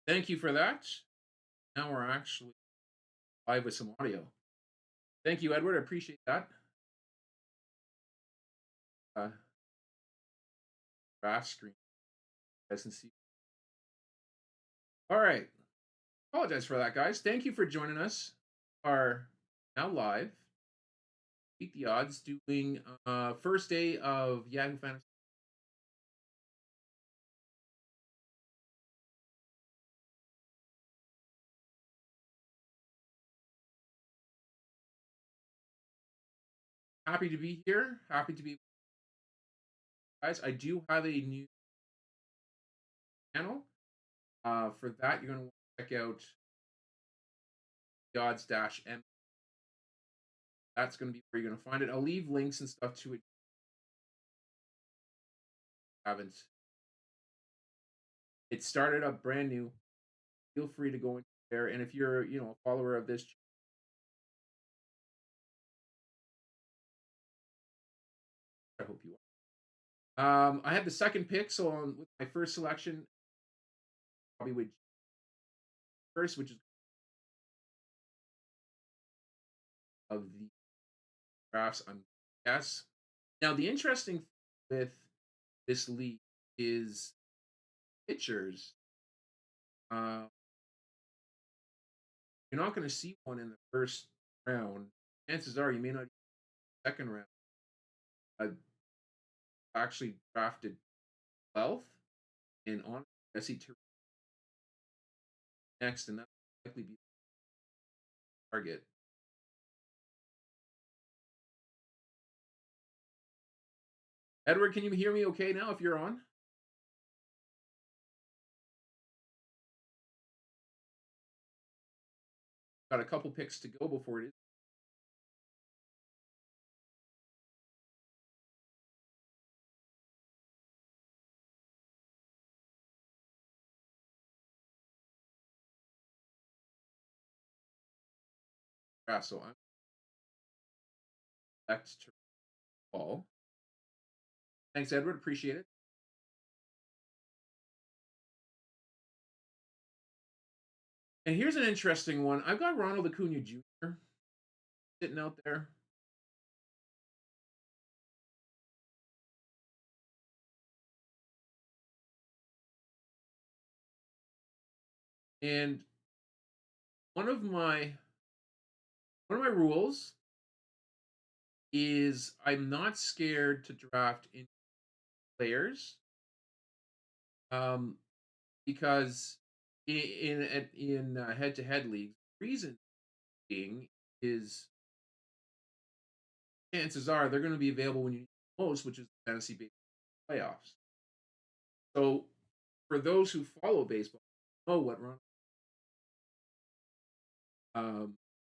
Thank you for that. Now we're actually live with some audio. Thank you, Edward. I appreciate that. Uh, Graph screen. You guys can see. All right. Apologize for that, guys. Thank you for joining us. Are now live. Beat the odds doing first day of Yahoo Fantasy. Happy to be here. Happy to be guys. I do have a new channel. For that, you're gonna want to check out the odds dash M. That's gonna be where you're gonna find it. I'll leave links and stuff to it. Haven't it started up brand new? Feel free to go in there. And if you're, a follower of this, I hope you are. I had the second pick, so with my first selection, probably with first, which is of the drafts. I'm yes. Now the interesting with this league is pitchers. Uh, you're not going to see one in the first round. Chances are you may not second round. I actually drafted 12th, and on I see two next, and that likely be the target. Edward, can you hear me okay now if you're on? Got a couple picks to go before it is. So I'm back to Paul. Thanks, Edward. Appreciate it. And here's an interesting one. I've got Ronald Acuna Jr. sitting out there. And one of my one of my rules is I'm not scared to draft in players, um, because in head-to-head leagues, reason being is chances are they're going to be available when you need them most, which is fantasy baseball playoffs. So for those who follow baseball, know what Ron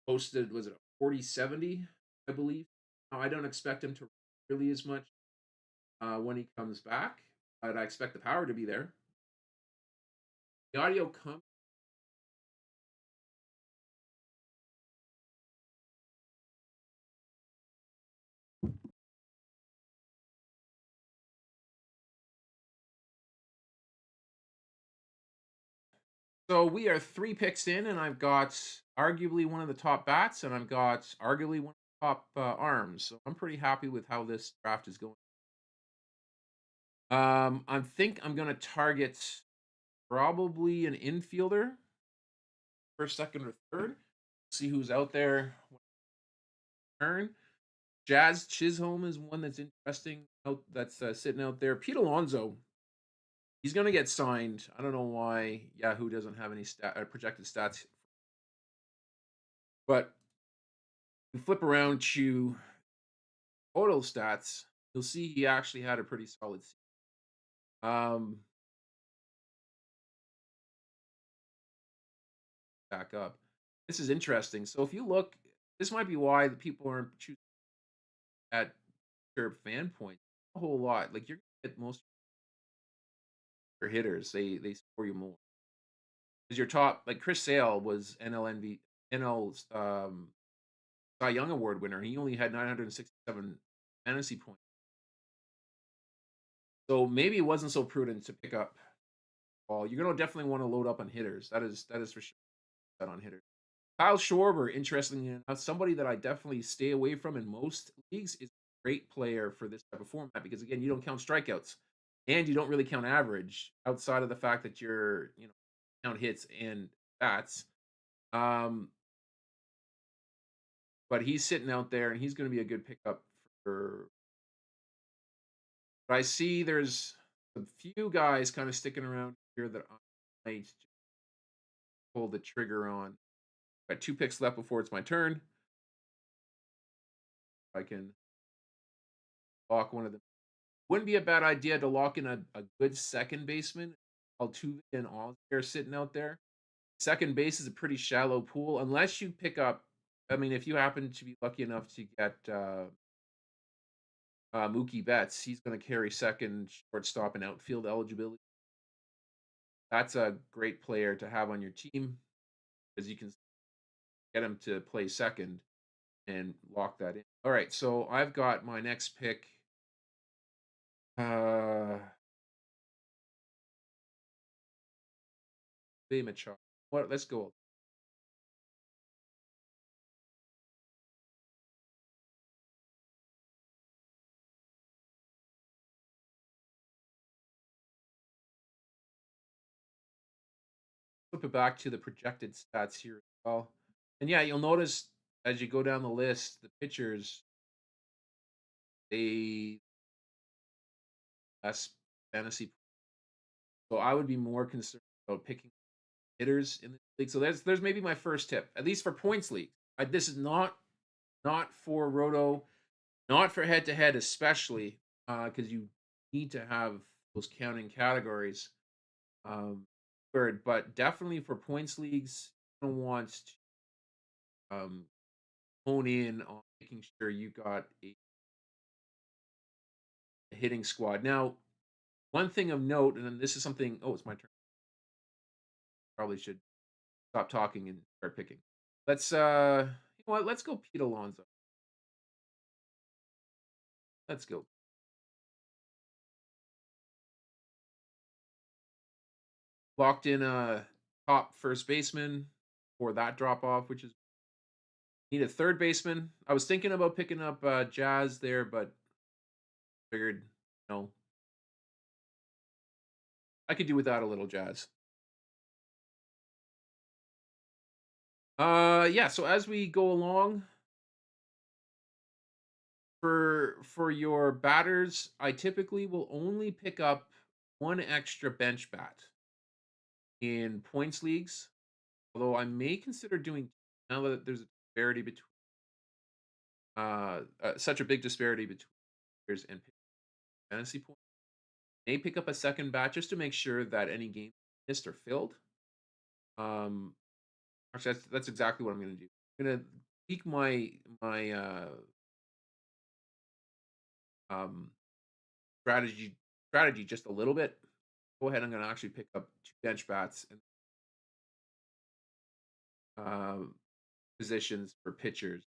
posted, was it a 40-70, I believe. Now, I don't expect him to really as much when he comes back, but I expect the power to be there. The audio comes. So we are three picks in, and I've got arguably one of the top bats, and I've got arguably one of the top arms. So I'm pretty happy with how this draft is going. I think I'm going to target probably an infielder, first, second, or third. See who's out there. Turn. Jazz Chisholm is one that's interesting. That's sitting out there. Pete Alonso. He's going to get signed. I don't know why Yahoo doesn't have any projected stats, but you flip around to total stats, you'll see he actually had a pretty solid season. Back up. This is interesting. So if you look, this might be why the people aren't choosing at their fan point a whole lot. Like you're gonna get most of your hitters, they score you more. Because your top, like Chris Sale was NL Cy Young Award winner. He only had 967 fantasy points. So maybe it wasn't so prudent to pick up ball. You're gonna definitely want to load up on hitters. That is for sure. Set on hitters. Kyle Schwarber, interestingly enough, somebody that I definitely stay away from in most leagues, is a great player for this type of format because again, you don't count strikeouts and you don't really count average outside of the fact that you're, count hits and bats. Um, but he's sitting out there and he's going to be a good pickup for. But I see there's a few guys kind of sticking around here that I might just pull the trigger on. Got 2 picks left before it's my turn. I can lock one of them. Wouldn't be a bad idea to lock in a good second baseman. Altuve and Oscar sitting out there. Second base is a pretty shallow pool unless you pick up. I mean, if you happen to be lucky enough to get Mookie Betts, he's going to carry second, shortstop, and outfield eligibility. That's a great player to have on your team because you can get him to play second and lock that in. All right, so I've got my next pick. Uh, Machado. What? Let's go flip it back to the projected stats here as well. And yeah, you'll notice as you go down the list, the pitchers they less fantasy. So I would be more concerned about picking hitters in the league. So there's maybe my first tip, at least for points league. This is not for roto, not for head to head, especially because you need to have those counting categories. Third, but definitely for points leagues, you don't want to hone in on making sure you got a hitting squad. Now, one thing of note, and then this is something. Oh, it's my turn. Probably should stop talking and start picking. Let's you know what? Let's go Pete Alonso. Let's go. Locked in a top first baseman for that drop off, which is need a third baseman. I was thinking about picking up Jazz there, but figured no, I could do without a little Jazz. Yeah, so as we go along for your batters, I typically will only pick up one extra bench bat in points leagues, although I may consider doing now that there's a disparity between such a big disparity between players and fantasy points. May pick up a second bat just to make sure that any game missed are filled. Um, actually, that's exactly what I'm going to do. I'm going to tweak my um strategy just a little bit. Go ahead. I'm going to actually pick up 2 bench bats and positions for pitchers.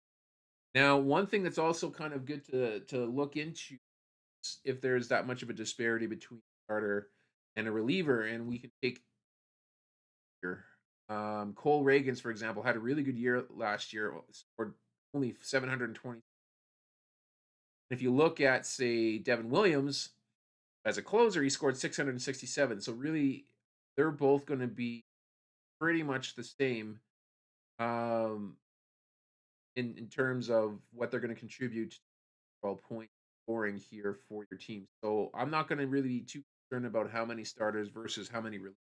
Now, one thing that's also kind of good to look into is if there's that much of a disparity between a starter and a reliever, and we can take here. Cole Reagans, for example, had a really good year last year, scored only 720. If you look at, say, Devin Williams as a closer, he scored 667. So really, they're both going to be pretty much the same um, in terms of what they're going to contribute to point scoring here for your team. So I'm not going to really be too concerned about how many starters versus how many really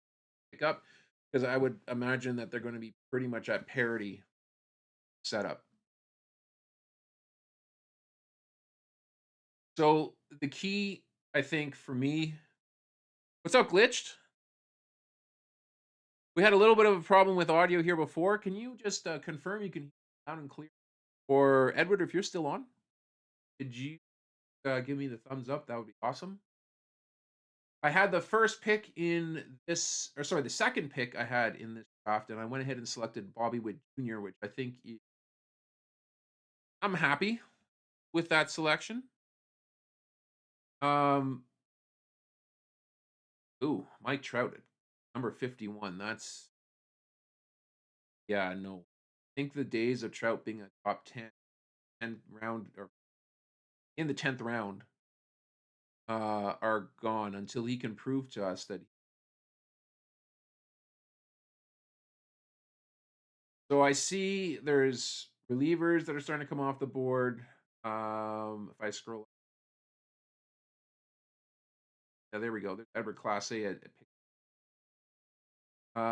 pick up because I would imagine that they're going to be pretty much at parity setup. So the key, I think, for me, what's up, glitched? We had a little bit of a problem with audio here before. Can you just confirm you can hear loud and clear? Or Edward, if you're still on, could you give me the thumbs up? That would be awesome. I had the first pick in this, or sorry, the second pick I had in this draft, and I went ahead and selected Bobby Witt Jr., which I think I'm happy with that selection. Um, ooh, Mike Trout. Number 51. That's yeah, no. I think the days of Trout being a top 10 round or in the 10th round are gone until he can prove to us that. So I see there's relievers that are starting to come off the board. If I scroll, yeah, there we go. There's Edward Class A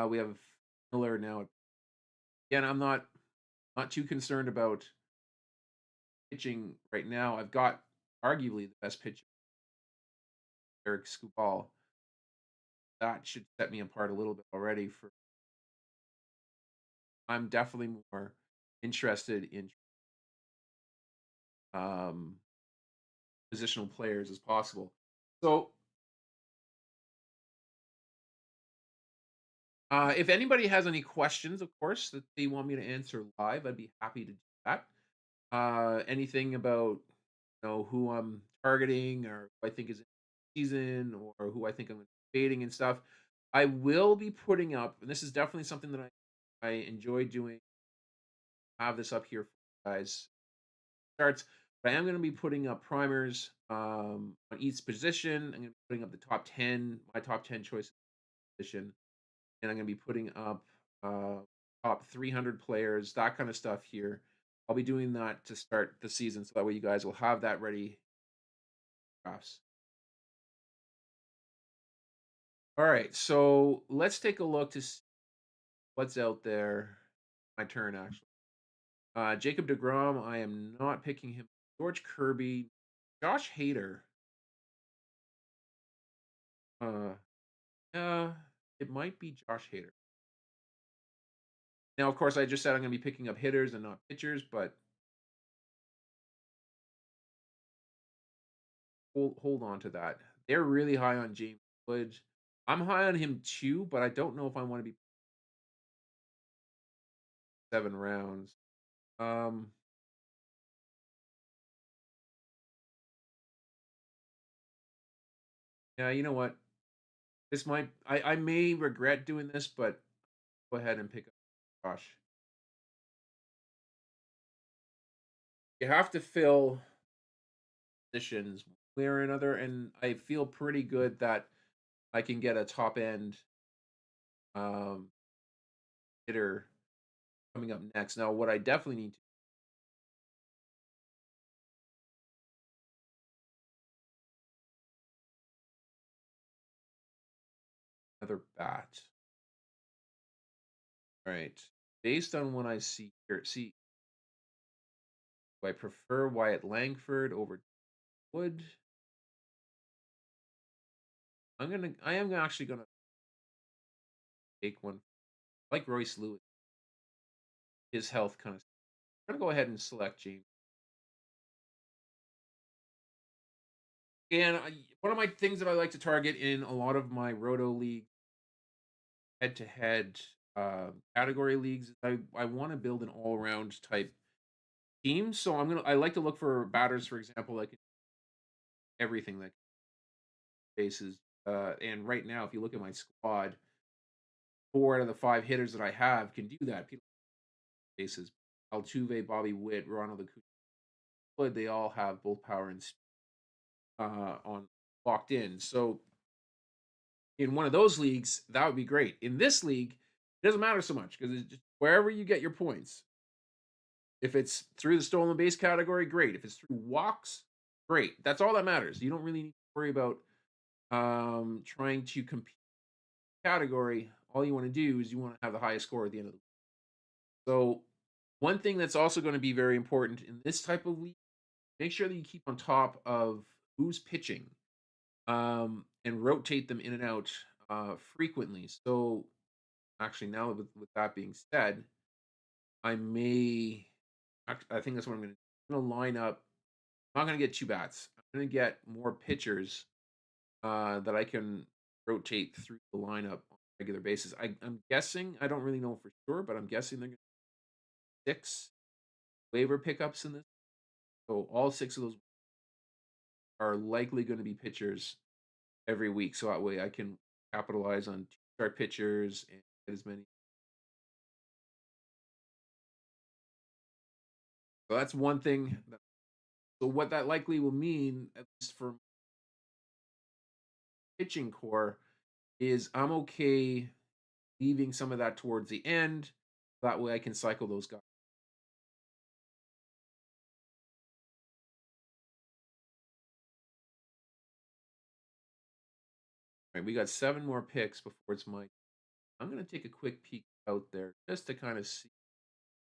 we have Miller now. Again, I'm not too concerned about pitching right now. I've got arguably the best pitcher, Eric Skubal. That should set me apart a little bit already. For I'm definitely more interested in um, positional players as possible. So if anybody has any questions, of course, that they want me to answer live, I'd be happy to do that. Anything about who I'm targeting or who I think is in the season or who I think I'm debating and stuff. I will be putting up, and this is definitely something that I enjoy doing. Have this up here for you guys starts. But I am going to be putting up primers on each position. I'm going to be putting up the top 10, my top 10 choice position, and I'm going to be putting up uh, top 300 players, that kind of stuff here. I'll be doing that to start the season, so that way you guys will have that ready. Drafts. All right, so let's take a look to see what's out there. My turn, actually. Jacob DeGrom, I am not picking him. George Kirby, Josh Hader. Uh, it might be Josh Hader. Now, of course, I just said I'm going to be picking up hitters and not pitchers, but hold on to that. They're really high on James Wood. I'm high on him too, but I don't know if I want to be 7 rounds. Um, yeah, you know what? This might I may regret doing this, but go ahead and pick up Josh. You have to fill positions one way or another, and I feel pretty good that I can get a top end um, hitter coming up next. Now, what I definitely need to another bat. All right, based on what I see here, see, do I prefer Wyatt Langford over Wood? I am actually gonna take one like Royce Lewis. His health kind of. I'm gonna go ahead and select James. And one of my things that I like to target in a lot of my Roto League head-to-head category leagues, I want to build an all-around type team. So I like to look for batters, for example, like everything like bases. And right now, if you look at my squad, 4 out of the 5 hitters that I have can do that. People bases, Altuve, Bobby Witt, Ronald Acuna, they all have both power and on locked in. So in one of those leagues, that would be great. In this league, it doesn't matter so much because wherever you get your points, if it's through the stolen base category, great. If it's through walks, great. That's all that matters. You don't really need to worry about trying to compete category. All you want to do is you want to have the highest score at the end of the week. So one thing that's also going to be very important in this type of league, make sure that you keep on top of who's pitching and rotate them in and out frequently. So actually, now with that being said, I may. I think that's what I'm going to. I'm going to line up. I'm not going to get 2 bats. I'm going to get more pitchers that I can rotate through the lineup on a regular basis. I'm guessing. I don't really know for sure, but I'm guessing they're going to 6 waiver pickups in this. So all 6 of those are likely going to be pitchers every week. So that way I can capitalize on 2 start pitchers and get as many. So that's one thing. So what that likely will mean, at least for pitching core, is I'm okay leaving some of that towards the end. That way I can cycle those guys. All right, we got 7 more picks before it's my. I'm gonna take a quick peek out there just to kind of see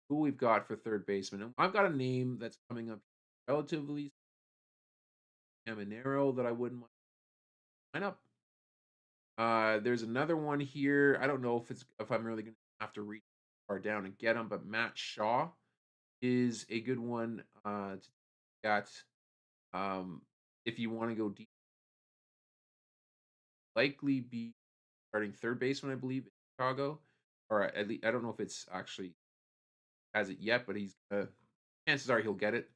who we've got for third baseman. And I've got a name that's coming up relatively Caminero that I wouldn't mind line up. There's another one here. I don't know if I'm really gonna have to reach far down and get him, but Matt Shaw is a good one to get. Um, if you want to go deep, likely be starting third baseman, I believe, in Chicago, or at least I don't know if it's actually has it yet, but he's chances are he'll get it.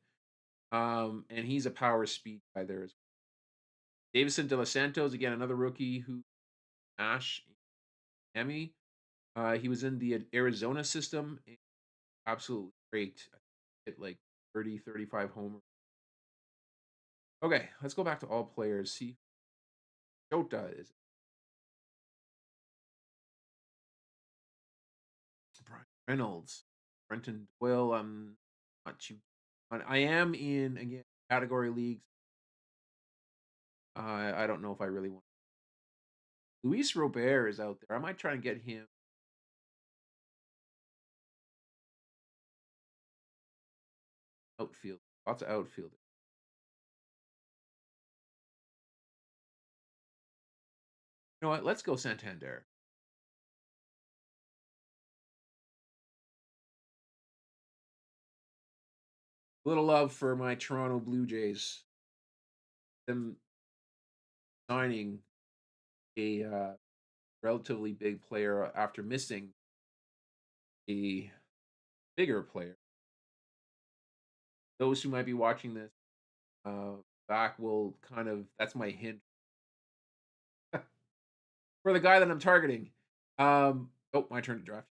And he's a power speed guy there as well. Davison De Los Santos, again, another rookie who Ash Emmy. He was in the Arizona system. Absolutely great. Hit like 30, 35 homers. Okay, let's go back to all players. See, Jota is Brian Reynolds, Brenton Doyle. I'm not too. I am in again category leagues. I don't know if I really want. Luis Robert is out there. I might try and get him outfield. Lots of outfielders. You know what? Let's go Santander. A little love for my Toronto Blue Jays. Them signing a relatively big player after missing a bigger player. Those who might be watching this back will kind of that's my hint for the guy that I'm targeting. Oh, my turn to draft.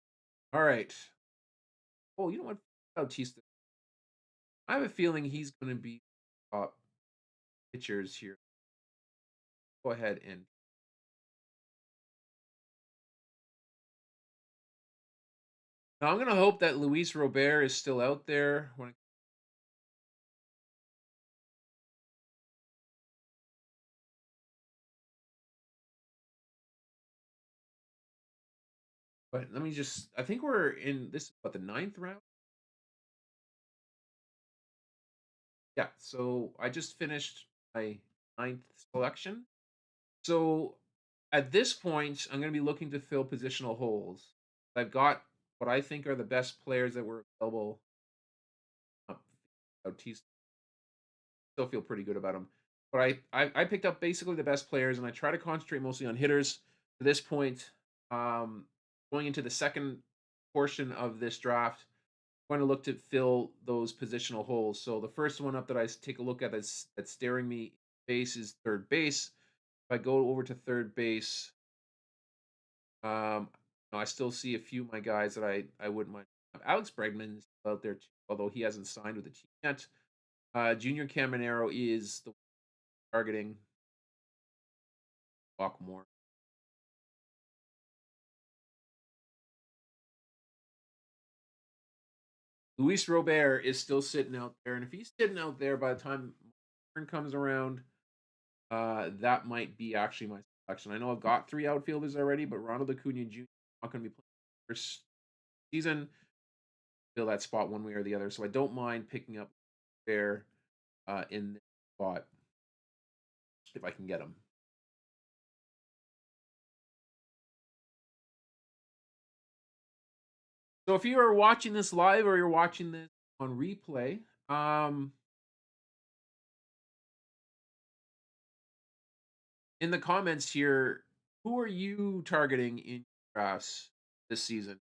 All right. Oh, you know what? Bautista. I have a feeling he's going to be top pitchers here. Go ahead and now I'm going to hope that Luis Robert is still out there when. But let me just. I think we're in this. What the ninth round? Yeah. So I just finished my ninth selection. So at this point, I'm going to be looking to fill positional holes. I've got what I think are the best players that were available. Uh, Bautista, still feel pretty good about him. But I picked up basically the best players, and I try to concentrate mostly on hitters. To this point, um, going into the second portion of this draft, I'm going to look to fill those positional holes. So the first one up that I take a look at that's staring me in the face is third base. If I go over to third base, Um, no, I still see a few of my guys that I wouldn't mind. Alex Bregman's out there too, although he hasn't signed with the team yet. Junior Caminero is the targeting Baltimore. Luis Robert is still sitting out there, and if he's sitting out there by the time turn comes around, that might be actually my selection. I know I've got 3 outfielders already, but Ronald Acuna Jr. not going to be playing first season. Fill that spot one way or the other, so I don't mind picking up Bear in this spot if I can get him. So if you are watching this live or you're watching this on replay, in the comments here, who are you targeting in drafts this season?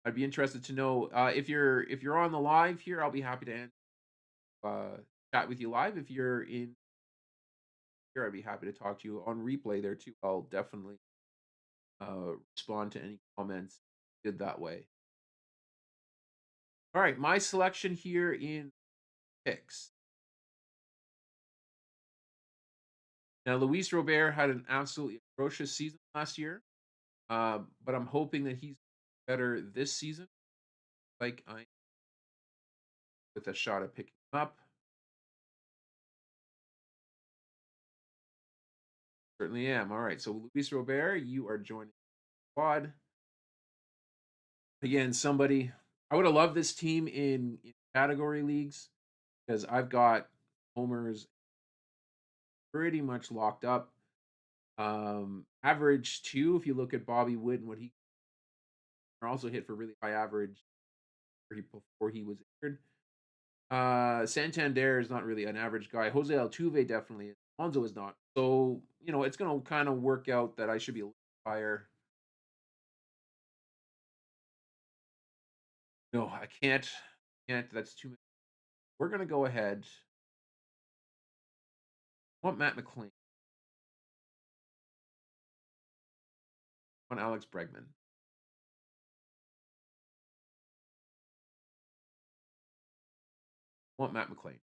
I'd be interested to know if you're on the live here. I'll be happy to chat with you live. If you're in here, I'd be happy to talk to you on replay there too. I'll definitely respond to any comments good that way. All right, my selection here in picks. Now, Luis Robert had an absolutely atrocious season last year, but I'm hoping that he's better this season. Like I with a shot at picking him up. Certainly am. All right, so Luis Robert, you are joining the squad again. Somebody I would have loved this team in category leagues because I've got homers pretty much locked up. Average two, if you look at Bobby Wood and what he also hit for really high average before he was injured. Santander is not really an average guy. Jose Altuve definitely is. Alonso is not. So, it's going to kind of work out that I should be a little higher. No, I can't. Can't. That's too much. We're going to go ahead. I want Matt McClain. I want Alex Bregman. I want Matt McClain.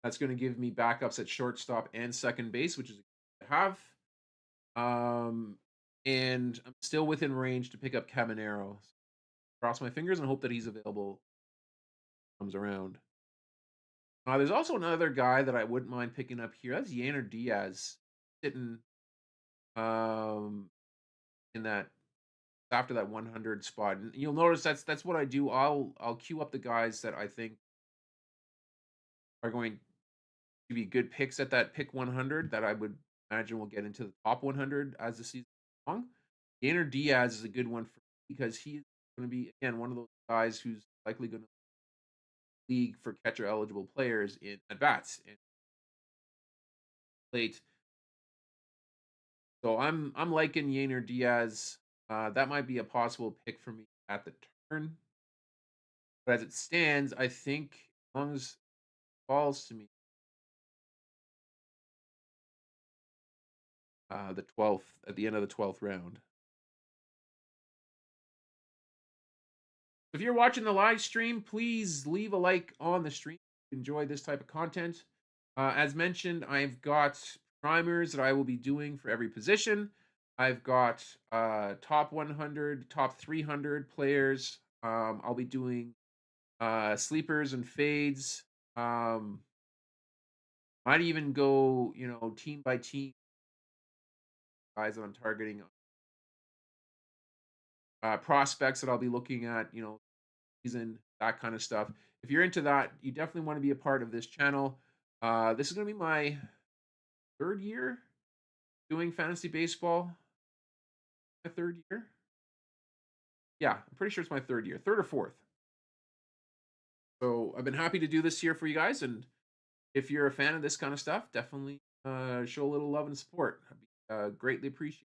That's going to give me backups at shortstop and second base, which is a good to have. And I'm still within range to pick up Caminero. Cross my fingers and hope that he's available. Comes around. There's also another guy that I wouldn't mind picking up here. That's Yainer Diaz sitting um, in that after that 100 spot, and you'll notice that's what I do. I'll queue up the guys that I think are going to be good picks at that pick 100 that I would imagine will get into the top 100 as the season goes along. Yainer Diaz is a good one for because he's going to be again one of those guys who's likely going to league for catcher eligible players in at bats and late. So I'm liking Yainer Diaz. That might be a possible pick for me at the turn. But as it stands, I think as long as it falls to me, the 12th at the end of the 12th round. If you're watching the live stream, please leave a like on the stream. Enjoy this type of content. As mentioned, I've got primers that I will be doing for every position. I've got top 100, top 300 players. I'll be doing sleepers and fades. Might even go, team by team guys that I'm targeting. Prospects that I'll be looking at, season, that kind of stuff. If you're into that, you definitely want to be a part of this channel. This is going to be my third year doing fantasy baseball. My third year? Yeah, I'm pretty sure it's my third year, third or fourth. So I've been happy to do this here for you guys. And if you're a fan of this kind of stuff, definitely show a little love and support. I'd be greatly appreciated.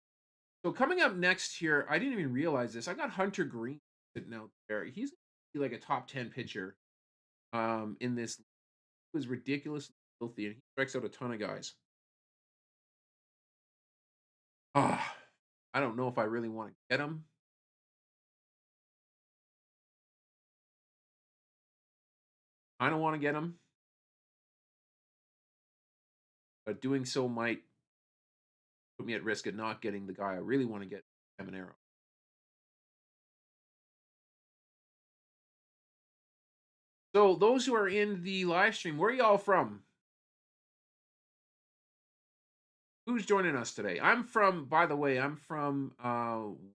So coming up next here, I didn't even realize this. I got Hunter Green sitting out there. He's gonna be like a top 10 pitcher in this. He was ridiculously filthy, and he strikes out a ton of guys. Ah, I don't know if I really want to get him. I don't want to get him, but doing so might put me at risk of not getting the guy I really want to get, Caminero. So those who are in the live stream, where are y'all from? Who's joining us today? I'm from, by the way, I'm from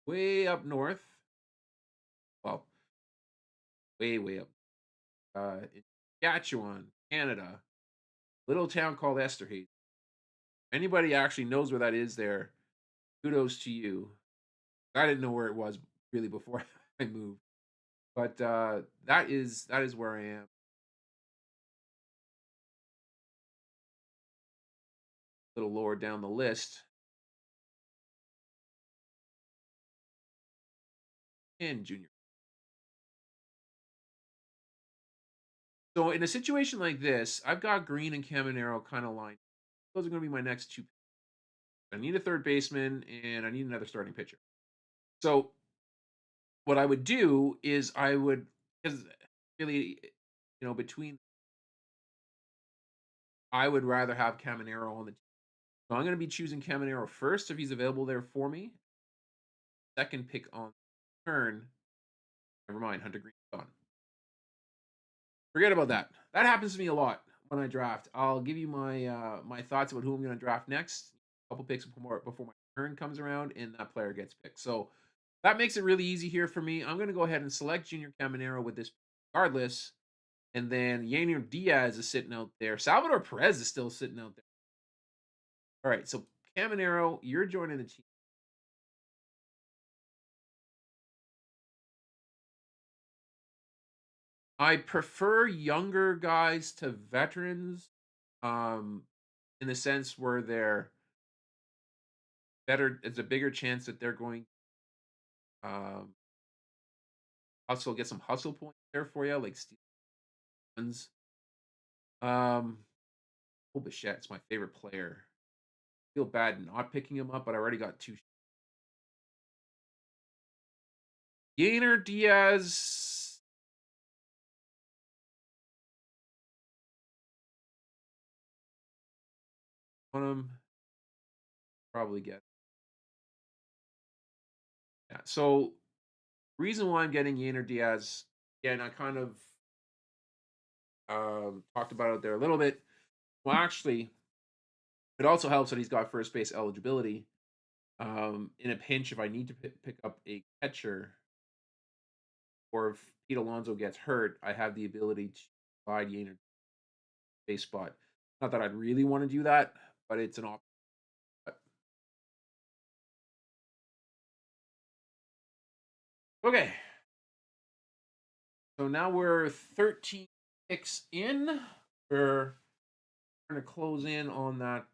way up north. Well, way up. In Saskatchewan, Canada. Little town called Esterhazy. Anybody actually knows where that is there, kudos to you. I didn't know where it was really before I moved. But that is where I am. A little lower down the list. And junior. So in a situation like this, I've got Green and Caminero kind of lined. Those are going to be my next two. I need a third baseman, and I need another starting pitcher. So what I would do is I would, because really, between, I would rather have Caminero on the team. So I'm going to be choosing Caminero first if he's available there for me. Second pick on turn. Never mind, Hunter Green's gone. Forget about that. That happens to me a lot when I draft. I'll give you my thoughts about who I'm going to draft next. A couple picks before my turn comes around, and that player gets picked. So that makes it really easy here for me. I'm going to go ahead and select Junior Caminero with this regardless. And then Yainer Diaz is sitting out there. Salvador Perez is still sitting out there. All right, so Caminero, you're joining the team. I prefer younger guys to veterans, um, in the sense where they're better. It's a bigger chance that they're going um, hustle, get some hustle points there for you, like Stevens. Um, oh, Bichette's my favorite player. Feel bad not picking him up, but I already got two. Yainer Diaz. On him, probably get. Yeah. So reason why I'm getting Yainer Diaz, again, I kind of talked about it there a little bit. Well, actually, it also helps that he's got first base eligibility. In a pinch, if I need to pick up a catcher, or if Pete Alonso gets hurt, I have the ability to provide Yainer base spot. Not that I'd really want to do that, but it's an option. Okay, so now we're 13 picks in. We're going to close in on that.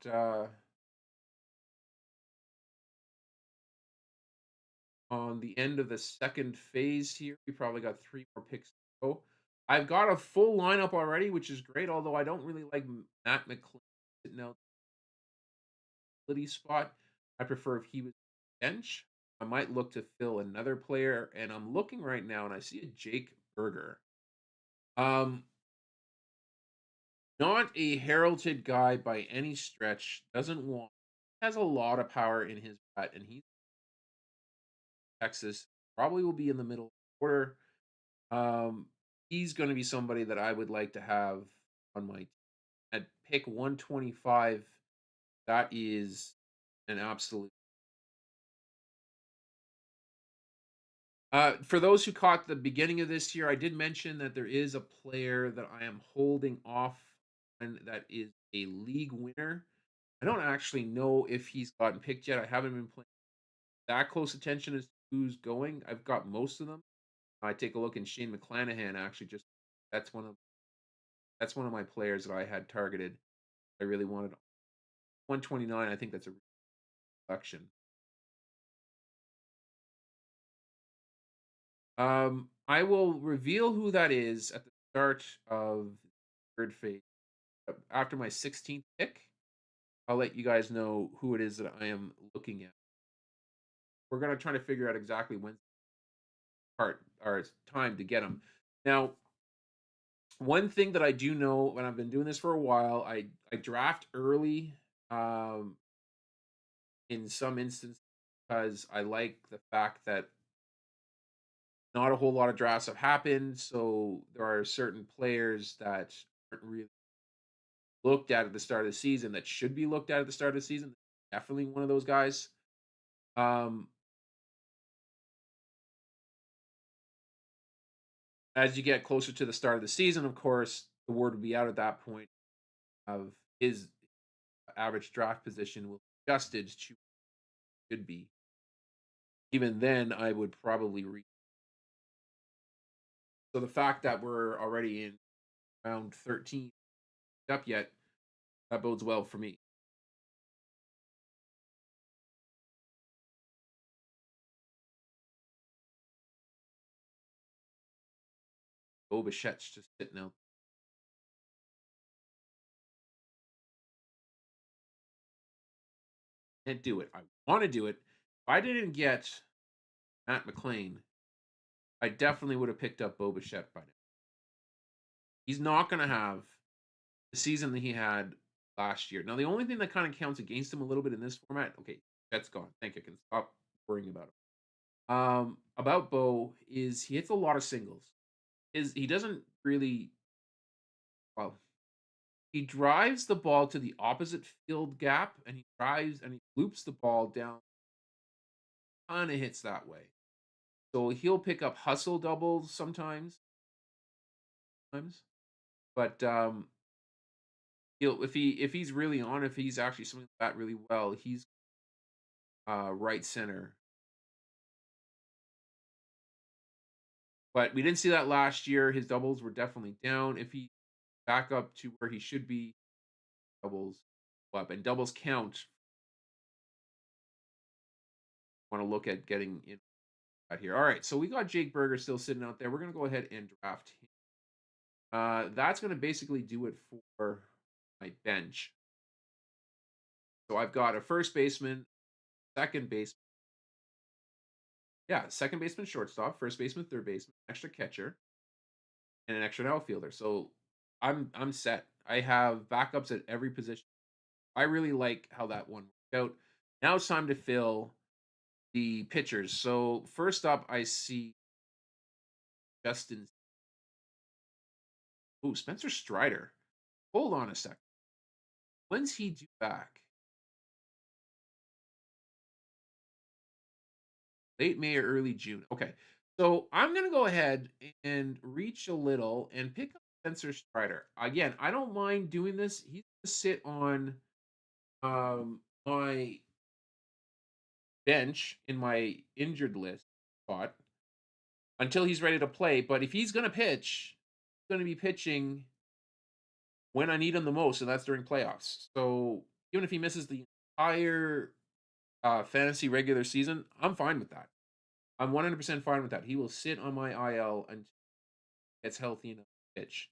On the end of the second phase here. We probably got three more picks to go. I've got a full lineup already, which is great. Although I don't really like Matt McLean sitting out the spot. I prefer if he was bench. I might look to fill another player, and I'm looking right now, and I see a Jake Berger. Um, Not a heralded guy by any stretch. Doesn't want. Has a lot of power in his bat, and he's Texas. Probably will be in the middle order. Um, he's going to be somebody that I would like to have on my team. At pick 125. That is an absolute. For those who caught the beginning of this year, I did mention that there is a player that I am holding off, and that is a league winner. I don't actually know if he's gotten picked yet. I haven't been paying that close attention as to who's going. I've got most of them. I take a look, and Shane McClanahan actually just that's one of that's one of my players that I had targeted. I really wanted 129. I think that's a reduction. I will reveal who that is at the start of third phase. After my 16th pick, I'll let you guys know who it is that I am looking at. We're gonna try to figure out exactly when part or it's time to get them. Now, one thing that I do know when I've been doing this for a while, I draft early, um, in some instances because I like the fact that not a whole lot of drafts have happened, so there are certain players that aren't really looked at the start of the season that should be looked at the start of the season. Definitely one of those guys. Um, as you get closer to the start of the season, of course, the word would be out at that point of his average draft position will be adjusted to should be. Even then, I would probably reach. So the fact that we're already in round 13 up yet, that bodes well for me. Oh, Bichette's just sitting out. Can't do it. I want to do it. If I didn't get Matt McLean, I definitely would have picked up Bo Bichette by now. He's not going to have the season that he had last year. Now, the only thing that kind of counts against him a little bit in this format, okay, that's gone. Thank you. I can stop worrying about it. About Bo is he hits a lot of singles. He doesn't really well. He drives the ball to the opposite field gap, and he drives and he loops the ball down. Kind of hits that way. So he'll pick up hustle doubles sometimes, but he'll if he's really on, if he's actually swinging that really well, he's right center. But we didn't see that last year. His doubles were definitely down. If he back up to where he should be, doubles up and doubles count. Want to look at getting in out here. All right, so we got Jake Berger still sitting out there. We're gonna go ahead and draft him. That's gonna basically do it for my bench. So I've got a first baseman, second baseman. Yeah, second baseman, shortstop, first baseman, third baseman, extra catcher, and an extra outfielder. So I'm set. I have backups at every position. I really like how that one worked out. Now it's time to fill the pitchers. So first up, I see Justin. Ooh, Spencer Strider. Hold on a second. When's he due back? Late May or early June. Okay. So I'm gonna go ahead and reach a little and pick up Spencer Strider. Again, I don't mind doing this. He's gonna sit on my bench in my injured list spot until he's ready to play. But if he's gonna pitch, he's gonna be pitching when I need him the most, and that's during playoffs. So even if he misses the entire fantasy regular season, I'm fine with that. I'm 100% fine with that. He will sit on my IL until he gets healthy enough to pitch.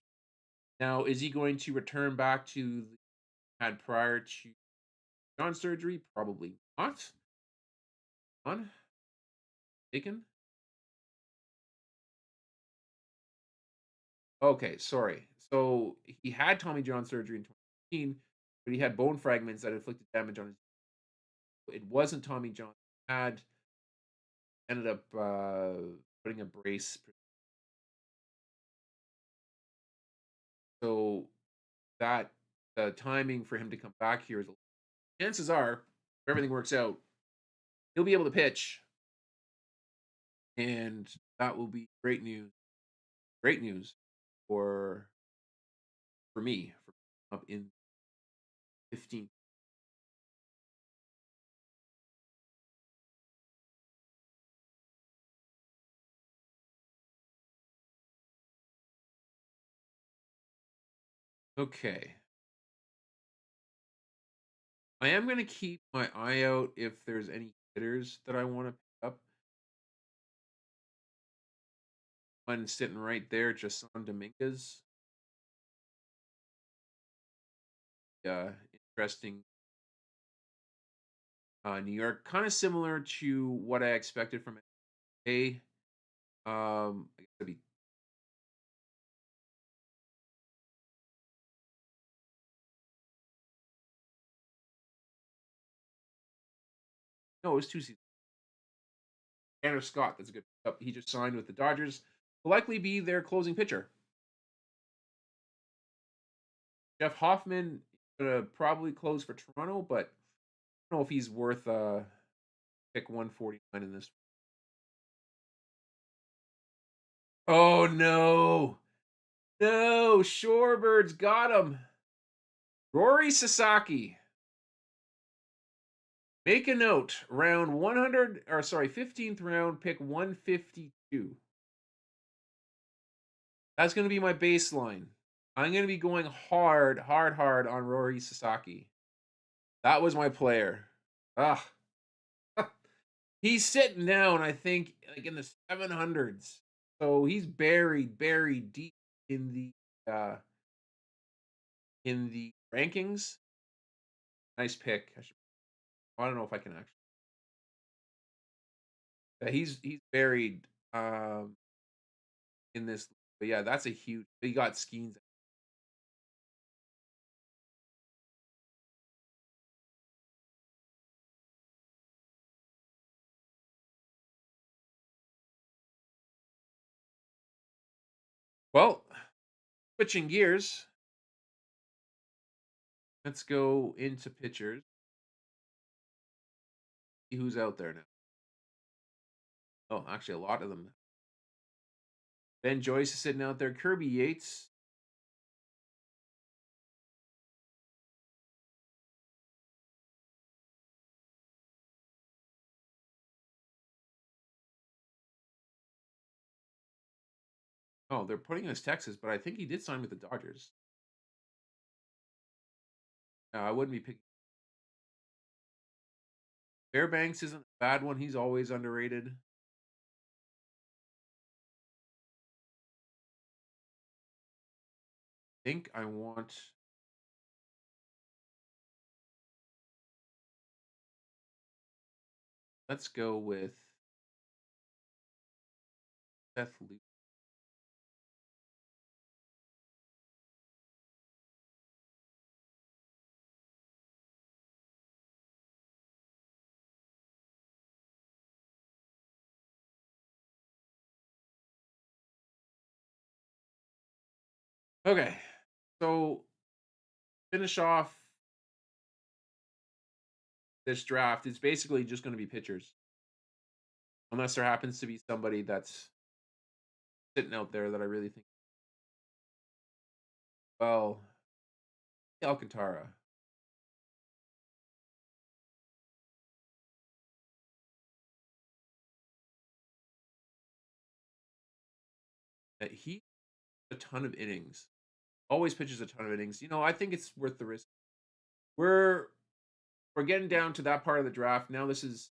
Now, is he going to return back to the had prior to John surgery? Probably not. On taken. Okay, sorry. So he had Tommy John surgery in 2015, but he had bone fragments that inflicted damage on his. It wasn't Tommy John. He had ended up putting a brace. So that the timing for him to come back here is chances are, if everything works out, he'll be able to pitch, and that will be great news. Great news for me for up in 15. Okay. I am going to keep my eye out if there's any hitters that I want to pick up. One sitting right there, Jason Dominguez. Interesting. New York, kind of similar to what I expected from A. I guess it'd be no, it was 2 seasons. Tanner Scott, that's a good pickup. He just signed with the Dodgers. Will likely be their closing pitcher. Jeff Hoffman gonna probably close for Toronto, but I don't know if he's worth pick 149 in this. Oh no. No, Shorebirds got him. Rory Sasaki. Make a note. Round 100 or sorry, 15th round, pick 152. That's going to be my baseline. I'm going to be going hard on Rory Sasaki. That was my player. Ah. He's sitting down, I think, like in the 700s. So he's buried deep uh in the rankings. Nice pick. I don't know if I can actually. Yeah, he's buried in this, but yeah, that's a huge. He got Skeens. Well, switching gears, let's go into pitchers. See who's out there now. Oh, actually, a lot of them. Ben Joyce is sitting out there. Kirby Yates. Oh, they're putting him as Texas, but I think he did sign with the Dodgers. I wouldn't be picking. Fairbanks isn't a bad one. He's always underrated. I think I want. Let's go with Seth Luke. Okay, so finish off this draft. It's basically just going to be pitchers, unless there happens to be somebody that's sitting out there that I really think. Well, Alcantara. He a ton of innings. Always pitches a ton of innings. I think it's worth the risk. We're we're getting down to that part of the draft. Now this is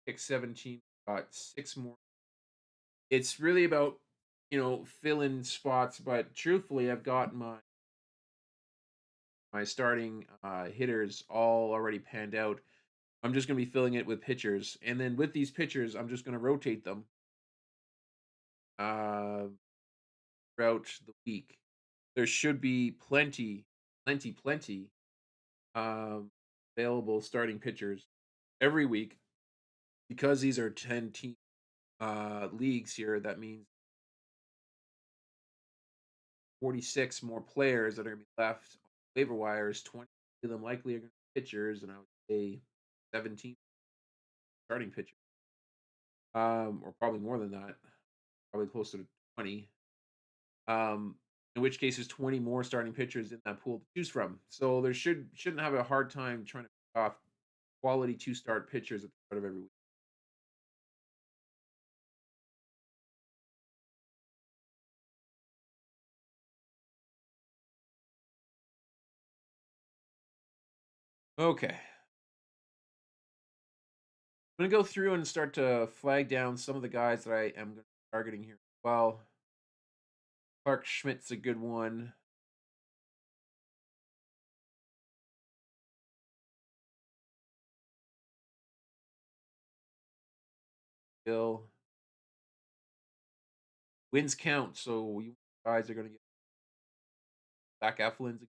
pick 17. Got six more. It's really about, filling spots, but truthfully, I've got my starting hitters all already panned out. I'm just going to be filling it with pitchers, and then with these pitchers, I'm just going to rotate them uh, throughout the week. There should be plenty um, available starting pitchers every week because these are 10 team leagues here. That means 46 more players that are going to be left on waiver wires. 20 of them likely are going to be pitchers, and I would say 17 starting pitchers, or probably more than that, probably closer to 20. Um, in which case, there's 20 more starting pitchers in that pool to choose from. So there shouldn't have a hard time trying to pick off quality two-start pitchers at the start of every week. Okay, I'm gonna go through and start to flag down some of the guys that I am gonna be targeting here. Well, Clark Schmidt's a good one. Bill wins count, so you guys are gonna get Zach Eflin's.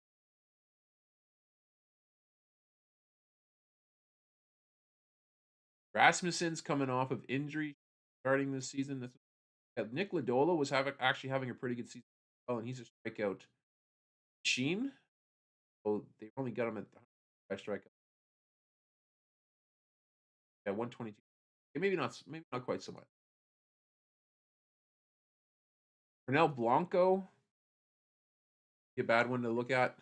Rasmussen's coming off of injury starting this season. Nick Ladola was actually having a pretty good season. Oh, and he's a strikeout machine. Oh, they only got him at by strikeout. Yeah, 122. Okay, maybe not quite so much. Ronel Blanco, a bad one to look at.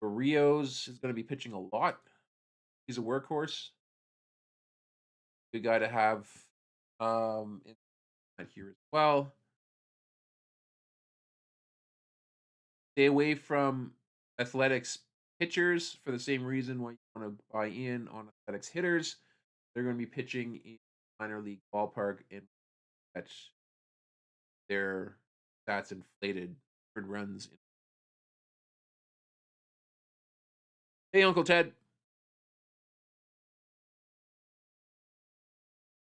Barrios is going to be pitching a lot. He's a workhorse. Good guy to have in here as well. Stay away from athletics pitchers for the same reason why you want to buy in on athletics hitters. They're going to be pitching in minor league ballpark and at their stats inflated for runs. Hey, Uncle Ted.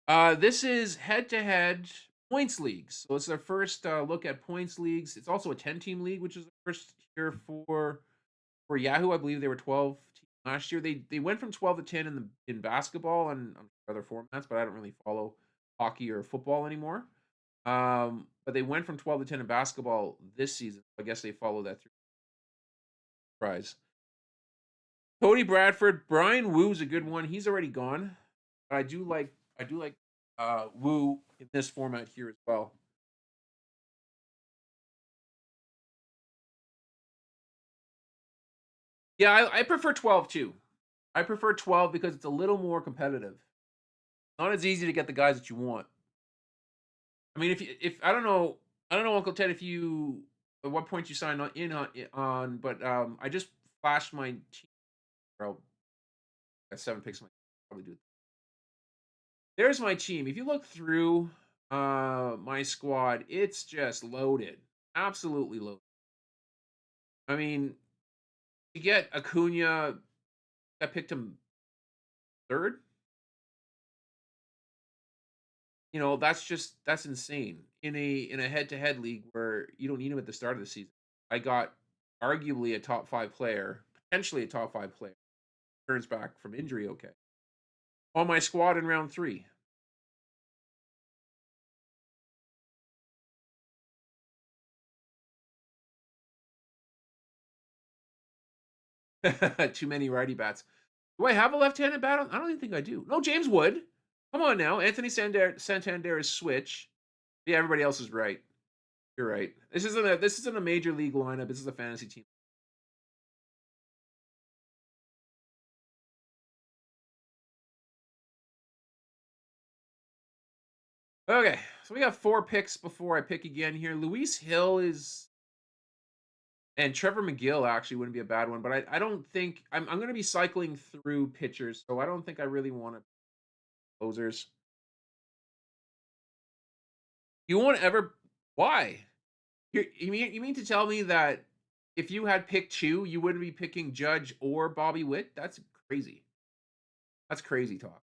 This is head-to-head points leagues. So it's our first look at points leagues. It's also a 10-team league, which is the first year for Yahoo. I believe they were 12 teams last year. They went from 12 to 10 in basketball and other formats, but I don't really follow hockey or football anymore. But they went from 12 to 10 in basketball this season. I guess they follow that through. Prize. Cody Bradford, Brian Woo's a good one. He's already gone. I do like Woo in this format here as well. Yeah, I prefer 12 too. I prefer 12 because it's a little more competitive. Not as easy to get the guys that you want. I mean, if I don't know, Uncle Ted, if you at what point you signed on, but I just flashed my team. Well, got 7 picks. Might probably do. There's my team. If you look through my squad, it's just loaded, absolutely loaded. I mean, to get Acuna, I picked him third. That's insane in a head to head league where you don't need him at the start of the season. I got arguably a top five player, potentially a top five player, turns back from injury. Okay, on my squad in round three. Too many righty bats. Do I have a left-handed bat? I don't even think I do. No, James Wood. Come on now, Anthony Santander is switch. Yeah, everybody else is right. You're right. This isn't a major league lineup. This is a fantasy team. Okay, so we got 4 picks before I pick again here. Luis Hill is and Trevor McGill actually wouldn't be a bad one, but I don't think I'm going to be cycling through pitchers, so I don't think I really want to closers. You won't ever why? You mean to tell me that if you had picked two, you wouldn't be picking Judge or Bobby Witt? That's crazy. That's crazy talk.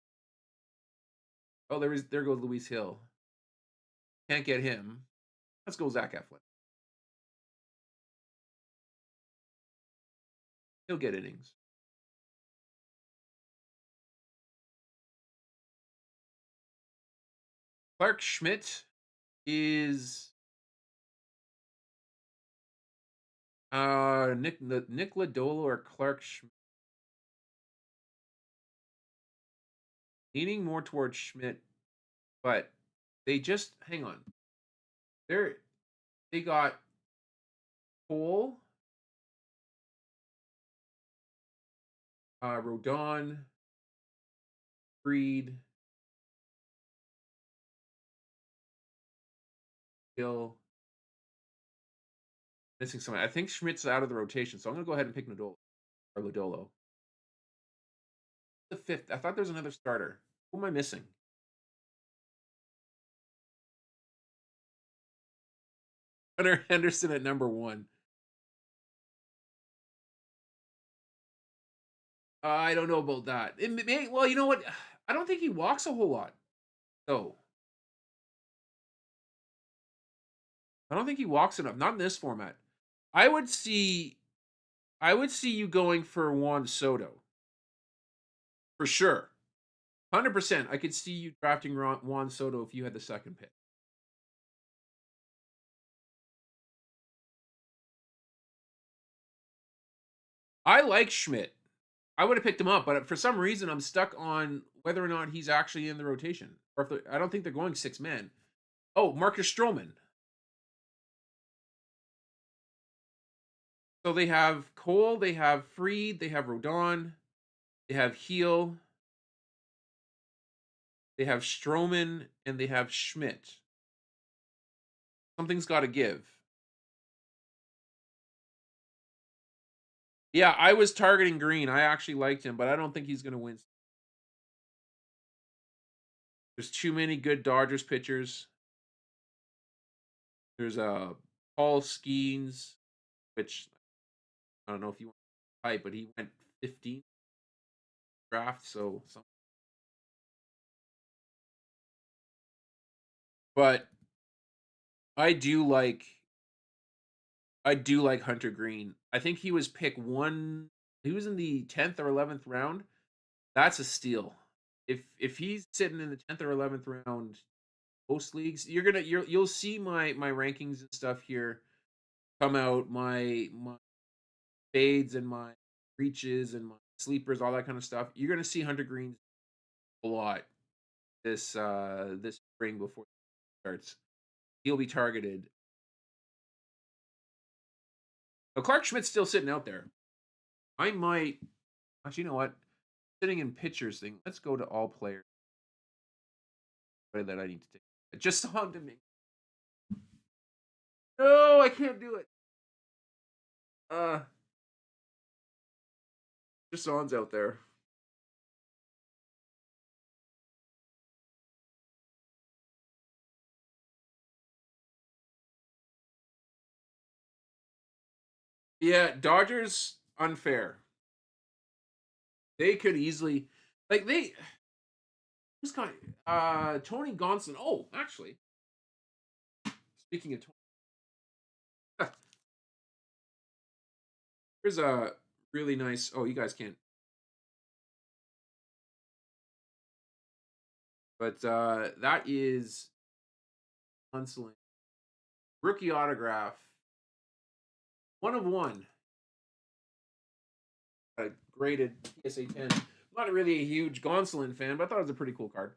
Oh, there goes Luis Hill. Can't get him. Let's go Zach Eflin. He'll get innings. Clark Schmidt is Nick Lodolo or Clark Schmidt. Leaning more towards Schmidt, but they just hang on. They're they got Cole, Rodon, Freed, Hill, missing someone. I think Schmidt's out of the rotation, so I'm gonna go ahead and pick Nadolo or Lodolo. The fifth. I thought there was another starter. Who am I missing? Hunter Henderson at number one. I don't know about that. Well, you know what? I don't think he walks a whole lot. So I don't think he walks enough. Not in this format. I would see. I would see you going for Juan Soto for sure. 100%. I could see you drafting Juan Soto if you had the second pick. I like Schmidt. I would have picked him up, but for some reason I'm stuck on whether or not he's actually in the rotation. Or if I don't think they're going 6 men. Oh, Marcus Stroman. So they have Cole, they have Freed, they have Rodon, they have Heel, they have Stroman, and they have Schmidt. Something's got to give. Yeah, I was targeting Green. I actually liked him, but I don't think he's going to win. There's too many good Dodgers pitchers. There's Paul Skeens, which I don't know if you want to type, but he went 15th draft, so But I do like I do like Hunter Green. I think he was pick 1 he was in the 10th or 11th round. That's a steal. If he's sitting in the 10th or 11th round, most leagues, you'll see my rankings and stuff here come out, my fades and my reaches and my sleepers, all that kind of stuff. You're gonna see Hunter Green a lot this spring before it starts. He'll be targeted. But Clark Schmidt's still sitting out there. I might actually, you know what? Sitting in pitchers thing. Let's go to all players that I need to take. I just saw him to me. No, I can't do it. Uh, just Son's out there. Yeah, Dodgers unfair. They could easily like they who's kind Tony Gonsolin. Oh, actually, speaking of Tony, here's a really nice. Oh, you guys can't, but that is Gonsolin rookie autograph, 1 of 1. Graded PSA 10. I'm not really a huge Gonsolin fan, but I thought it was a pretty cool card.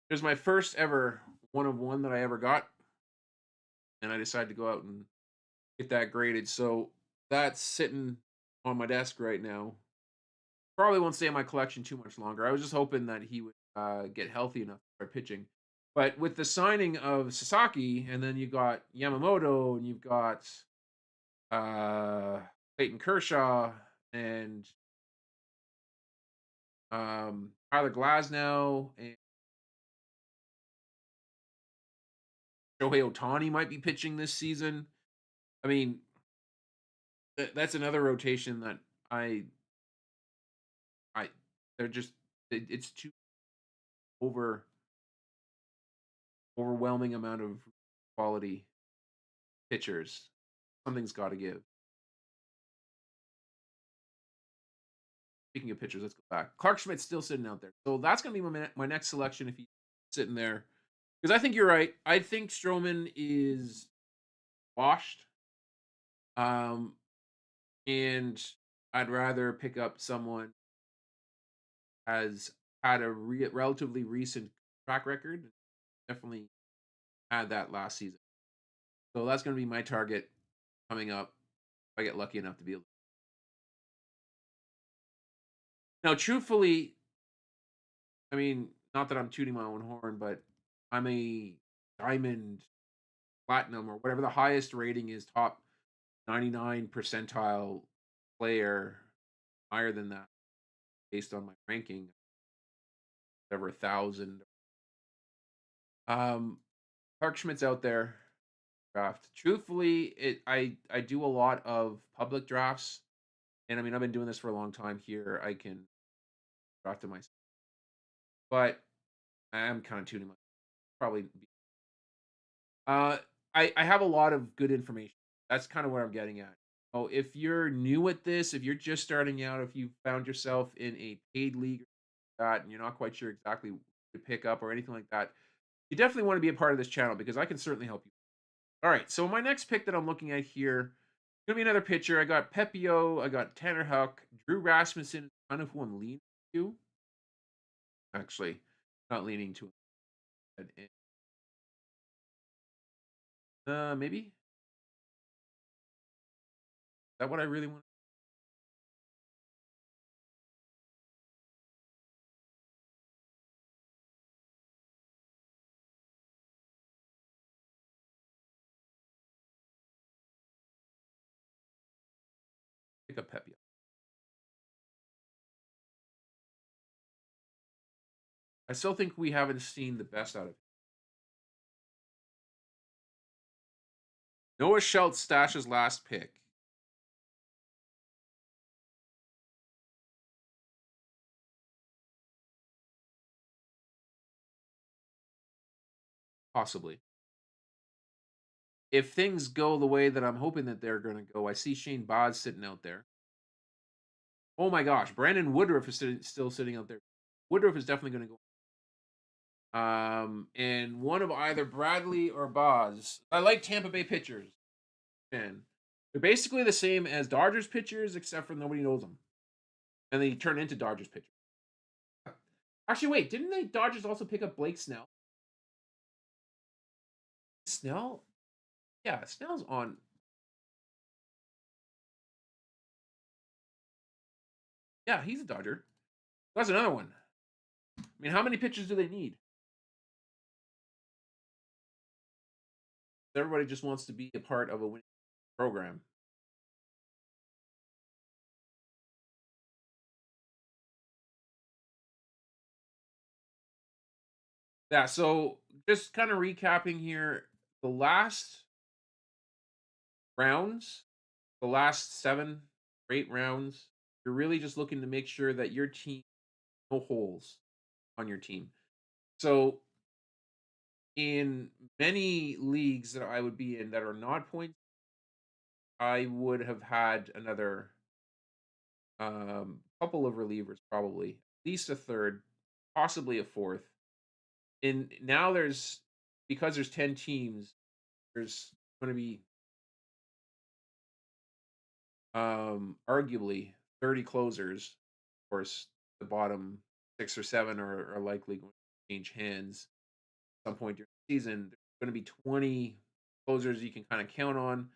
It was my first ever 1 of 1 that I ever got, and I decided to go out and get that graded. So that's sitting on my desk right now. Probably won't stay in my collection too much longer. I was just hoping that he would get healthy enough to start pitching. But with the signing of Sasaki, and then you got Yamamoto, and you've got uh, Clayton Kershaw, and Tyler Glasnow, and Shohei Ohtani might be pitching this season. I mean, that's another rotation that I, I, they're just it's too over overwhelming amount of quality pitchers. Something's got to give. Speaking of pitchers, let's go back. Clark Schmidt's still sitting out there, so that's going to be my next selection if he's sitting there. Because I think you're right. I think Stroman is washed, um, and I'd rather pick up someone has had a relatively recent track record. Definitely had that last season, so that's going to be my target coming up. If I get lucky enough to be able. Now, truthfully, I mean, not that I'm tooting my own horn, but I'm a diamond, platinum, or whatever the highest rating is, top 99 percentile player, higher than that based on my ranking, whatever 1,000. Um, Clark Schmidt's out there draft. Truthfully, I do a lot of public drafts, and I mean I've been doing this for a long time here. I can draft to myself, but I am kind of tuning my probably. Uh, I have a lot of good information. That's kind of what I'm getting at. Oh, if you're new at this, if you're just starting out, if you found yourself in a paid league or that, and you're not quite sure exactly what to pick up or anything like that, you definitely want to be a part of this channel because I can certainly help you. All right, so my next pick that I'm looking at here gonna be another pitcher. I got Pepio, I got Tanner Huck, Drew Rasmussen, kind of who I'm leaning to. Actually, not leaning to him. Maybe is that what I really want? Pick up Pepio. I still think we haven't seen the best out of him. Noah Schultz stashes last pick. possibly. If things go the way that I'm hoping that they're gonna go, I see Shane Baz sitting out there. Oh my gosh, Brandon Woodruff is still sitting out there. Woodruff is definitely gonna go. And one of either Bradley or Boz. I like Tampa Bay pitchers, man. They're basically the same as Dodgers pitchers, except for nobody knows them, and they turn into Dodgers pitchers. Actually, wait, didn't the Dodgers also pick up Blake Snell? Snell? Yeah, Snell's on. Yeah, he's a Dodger. That's another one. I mean, how many pitchers do they need? Everybody just wants to be a part of a winning program. Yeah, so just kind of recapping here, the last rounds, the last 7 or 8 rounds, you're really just looking to make sure that your team no holes on your team. So in many leagues that I would be in that are not points, I would have had another couple of relievers, probably at least a third, possibly a fourth. And now there's because there's 10 teams, there's going to be arguably 30 closers. Of course, the bottom 6 or 7 are likely going to change hands at some point during the season. There's going to be 20 closers you can kind of count on,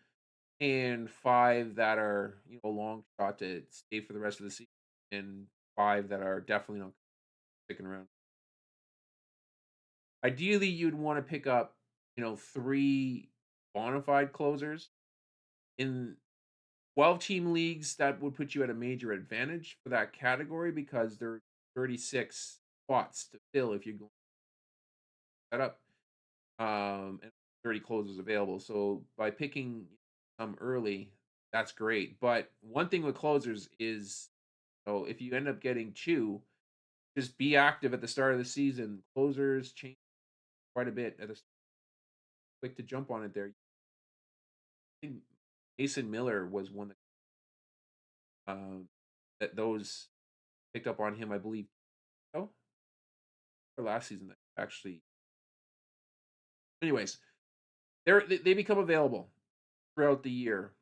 and 5 that are a long shot to stay for the rest of the season, and 5 that are definitely not sticking around. Ideally, you'd want to pick up 3 bona fide closers in 12-team leagues. That would put you at a major advantage for that category because there are 36 spots to fill if you're going to set up, and 30 closers available. So by picking some early, that's great. But one thing with closers is, if you end up getting 2, just be active at the start of the season. Closers change quite a bit at the quick to jump on it there. I think Mason Miller was one um, that those picked up on him, I believe. Oh, or last season that actually. Anyways, they become available throughout the year.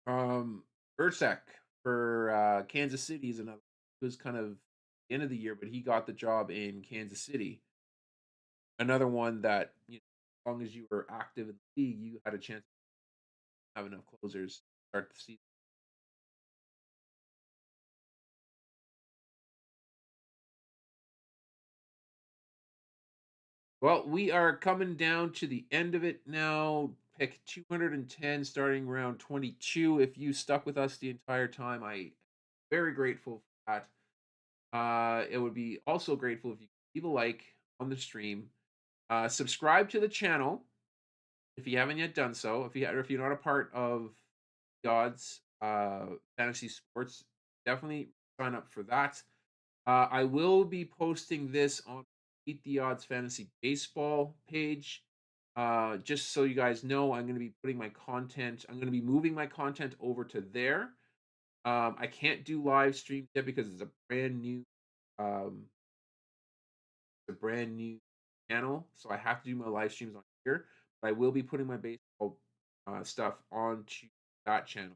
Ursak for Kansas City is another. It was kind of the end of the year, but he got the job in Kansas City. Another one that as long as you were active in the league, you had a chance to have enough closers to start the season. Well, we are coming down to the end of it now. Pick 210, starting round 22. If you stuck with us the entire time, I very grateful for that. It would be also grateful if you leave a like on the stream. Subscribe to the channel if you haven't yet done so. If you're not a part of God's fantasy sports, definitely sign up for that. I will be posting this on Beat the Odds Fantasy Baseball page. Just so you guys know, I'm going to be putting my content. I'm going to be moving my content over to there. I can't do live streams yet because it's um, a brand new channel, so I have to do my live streams on here. But I will be putting my baseball stuff onto that channel,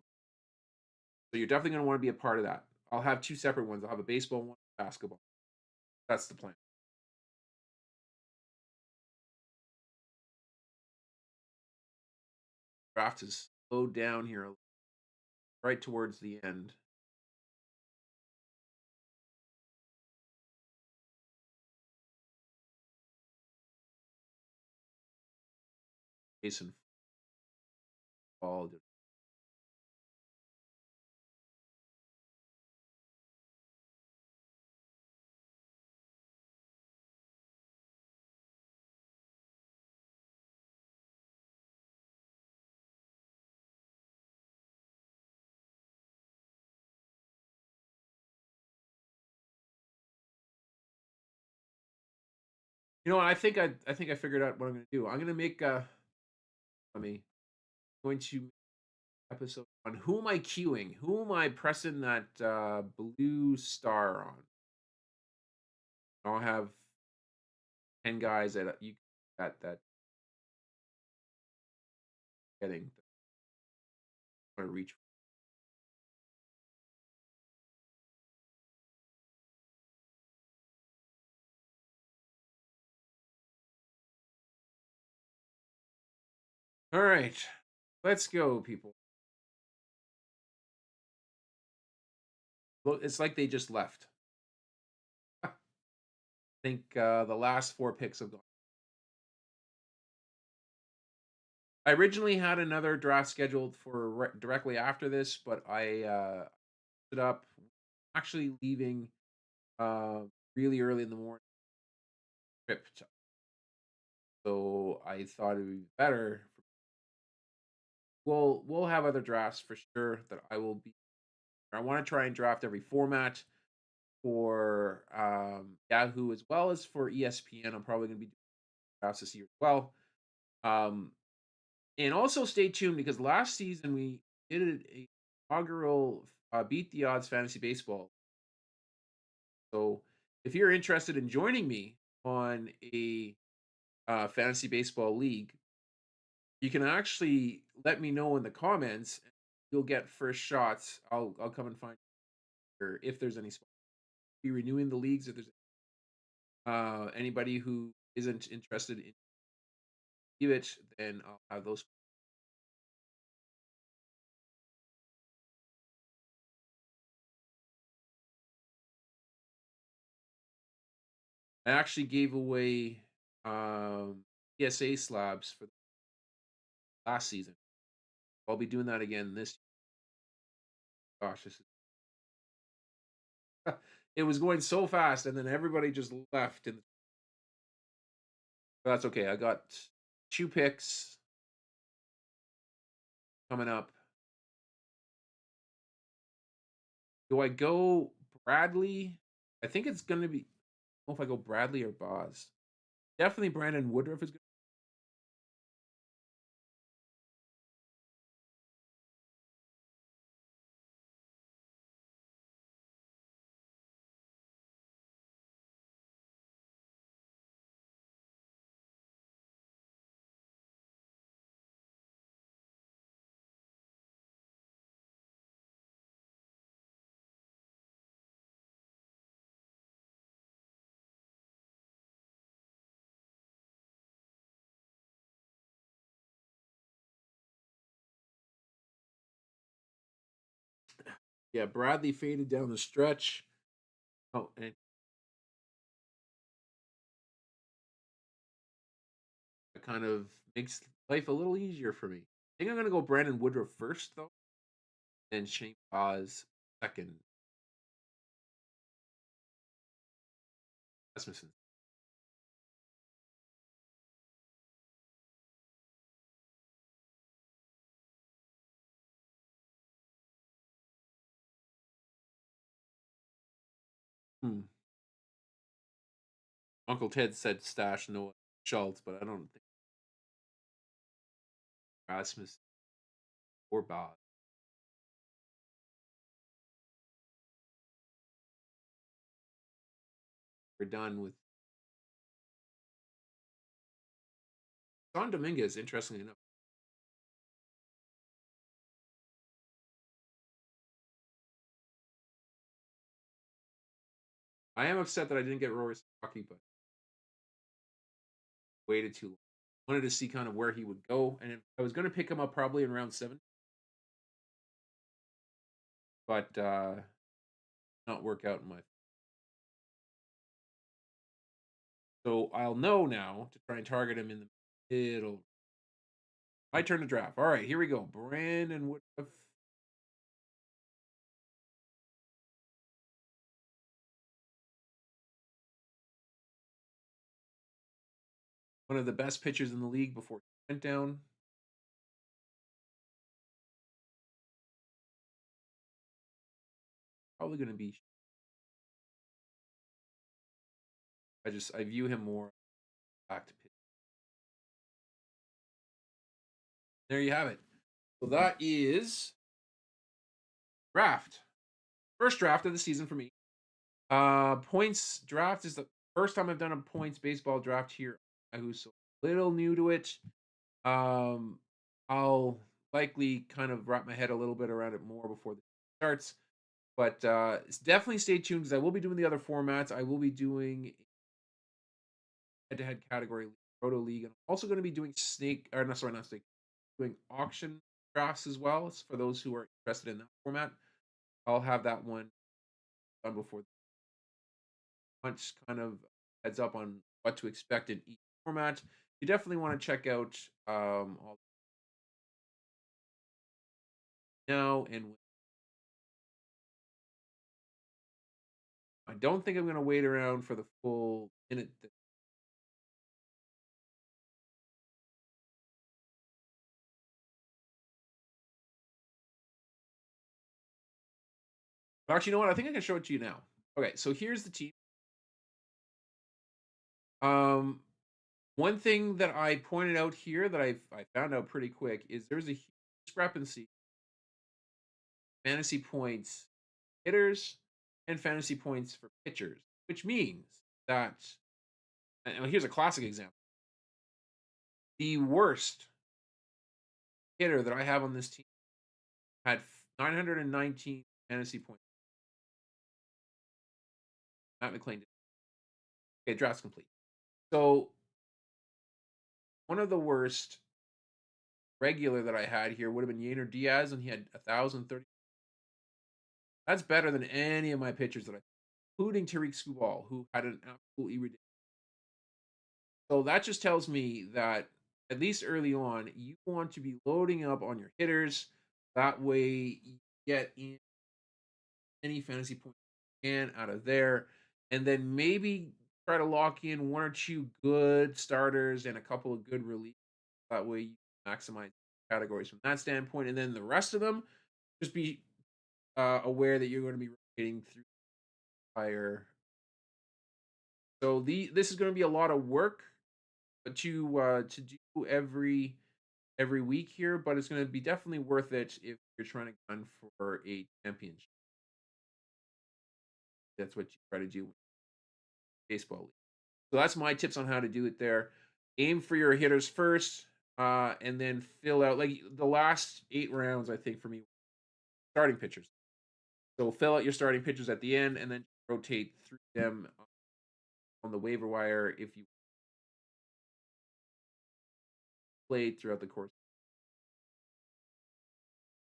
so you're definitely going to want to be a part of that. I'll have 2 separate ones. I'll have a baseball one, basketball. That's the plan. Draft is slowed down here right towards the end. Jason Paul. You know what? I think I figured out what I'm gonna do. I'm gonna make going to episode on who am I queuing? Who am I pressing that blue star on? I'll have 10 guys that you that getting want to reach. All right, let's go, people. Well, it's like they just left. I think the last four picks have gone. I originally had another draft scheduled for directly after this, but I it up actually leaving uh, really early in the morning trip, so I thought it would be better. We'll have other drafts for sure that I will be. I want to try and draft every format for Yahoo as well as for ESPN. I'm probably going to be doing drafts this year as well. Um, and also stay tuned because last season we did a inaugural beat the odds fantasy baseball. So if you're interested in joining me on a fantasy baseball league, you can actually let me know in the comments. You'll get first shots. I'll come and find you if there's any spots. Be renewing the leagues if there's anybody who isn't interested in it, then I'll have those. I actually gave away PSA slabs for last season. I'll be doing that again this. Gosh, this is, it was going so fast, and then everybody just left, and that's okay. I got two picks coming up. Do I go Bradley? I think it's going to be. I don't know if I go Bradley or Boz. Definitely Brandon Woodruff is good. Yeah, Bradley faded down the stretch. Oh, and it kind of makes life a little easier for me. I think I'm going to go Brandon Woodruff first, though, and Shane Boz second. Rasmussen. Hmm. Uncle Ted said stash Noah Schultz, but I don't think Rasmussen or Boz. We're done with Don Dominguez, interestingly enough. I am upset that I didn't get Rory Saki, but waited too long. Wanted to see kind of where he would go, and I was going to pick him up probably in round 7, but not work out in my. So I'll know now to try and target him in the middle. My turn to draft. All right, here we go. Brandon Woodruff. One of the best pitchers in the league before he went down. Probably going to be. I view him more. back to pitch. There you have it. So that is draft. First draft of the season for me. Points draft is the first time I've done a points baseball draft here on Yahoo, so a little new to it. Um, I'll likely kind of wrap my head a little bit around it more before the starts. But definitely stay tuned because I will be doing the other formats. I will be doing head-to-head category Roto League, and I'm also going to be doing snake or not sorry, not snake, doing auction drafts as well. It's for those who are interested in that format. I'll have that one done before much kind of heads up on what to expect in each format. You definitely want to check out all now and I don't think I'm going to wait around for the full minute. Actually, you know what? I think I can show it to you now. Okay, so here's the team. Um, One thing that I pointed out here that I found out pretty quick is there's a huge discrepancy fantasy points hitters and fantasy points for pitchers, which means that and here's a classic example. The worst hitter that I have on this team had 919 fantasy points. Matt McClain did. Okay, draft's complete. So one of the worst regular that I had here would have been Yainer Diaz, and he had 1,030. That's better than any of my pitchers that I, including Tariq Skubal, who had an absolutely ridiculous. So that just tells me that at least early on, you want to be loading up on your hitters. That way, you get in any fantasy point you can out of there, and then maybe try to lock in one or two good starters and a couple of good relievers. That way, you maximize categories from that standpoint, and then the rest of them just be aware that you're going to be rotating through the entire. So this is going to be a lot of work, but to do every week here, but it's going to be definitely worth it if you're trying to gun for a championship. That's what you try to do with baseball league. So that's my tips on how to do it there. Aim for your hitters first, and then fill out like the last 8 rounds. I think for me, starting pitchers. So fill out your starting pitchers at the end, and then rotate through them on the waiver wire if you played throughout the course.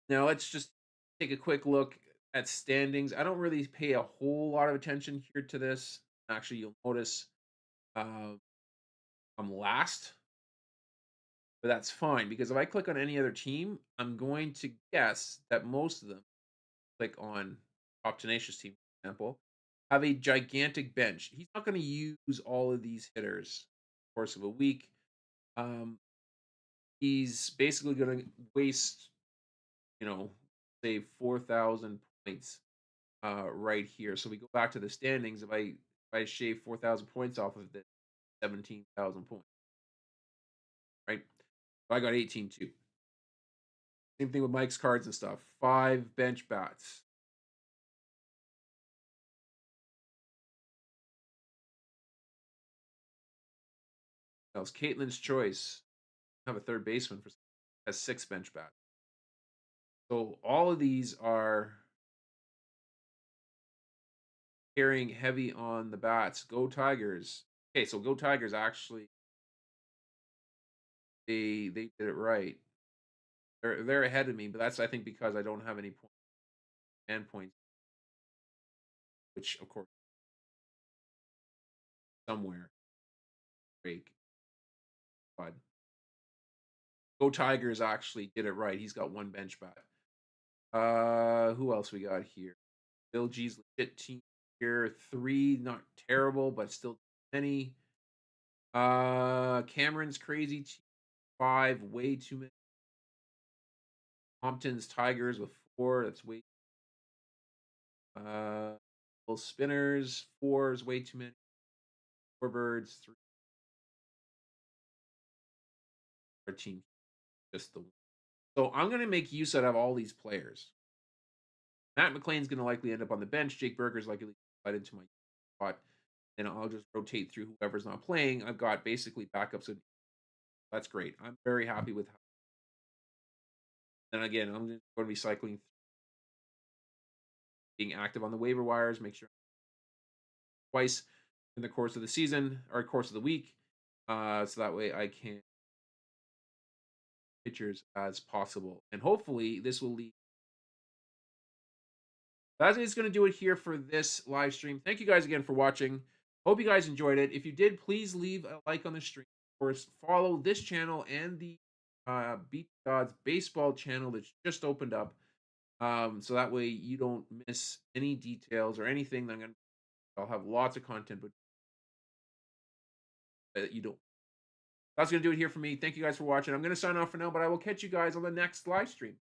Now let's just take a quick look at standings. I don't really pay a whole lot of attention here to this. Actually, you'll notice uh, I'm last, but that's fine because if I click on any other team, I'm going to guess that most of them click on Top Tenacious team, for example, have a gigantic bench. He's not going to use all of these hitters in the course of a week. Um, he's basically going to waste, say 4,000 points right here. So we go back to the standings. If I shave 4,000 points off of this, 17,000 points, right? So I got 18 too. Same thing with Mike's cards and stuff. 5 bench bats. That was Caitlin's choice. I have a third baseman for has 6 bench bats. So all of these are carrying heavy on the bats. Go Tigers. Okay, so Go Tigers actually they did it right. They're ahead of me, but that's I think because I don't have any points and points, which of course somewhere break. But Go Tigers actually did it right. He's got 1 bench bat. Who else we got here? Bill G's legit team here. 3, not terrible, but still many. Cameron's crazy team. 5, way too many. Compton's Tigers with 4. That's way. Well, Spinners 4 is way too many. 4 birds 3. our team just the so I'm gonna make use out of all these players. Matt McLean's gonna likely end up on the bench. Jake Berger's likely to slide into my spot, and I'll just rotate through whoever's not playing. I've got basically backups, and that's great. I'm very happy with how. Then again, I'm going to be cycling, being active on the waiver wires. Make sure twice in the course of the season or course of the week, so that way I can pitchers as possible, and hopefully this will lead. That is going to do it here for this live stream. Thank you guys again for watching. Hope you guys enjoyed it. If you did, please leave a like on the stream. Of course, follow this channel and the Beat the Odds baseball channel that's just opened up. So that way you don't miss any details or anything that I'll have lots of content, but that you don't. That's going to do it here for me. Thank you guys for watching. I'm going to sign off for now, but I will catch you guys on the next live stream.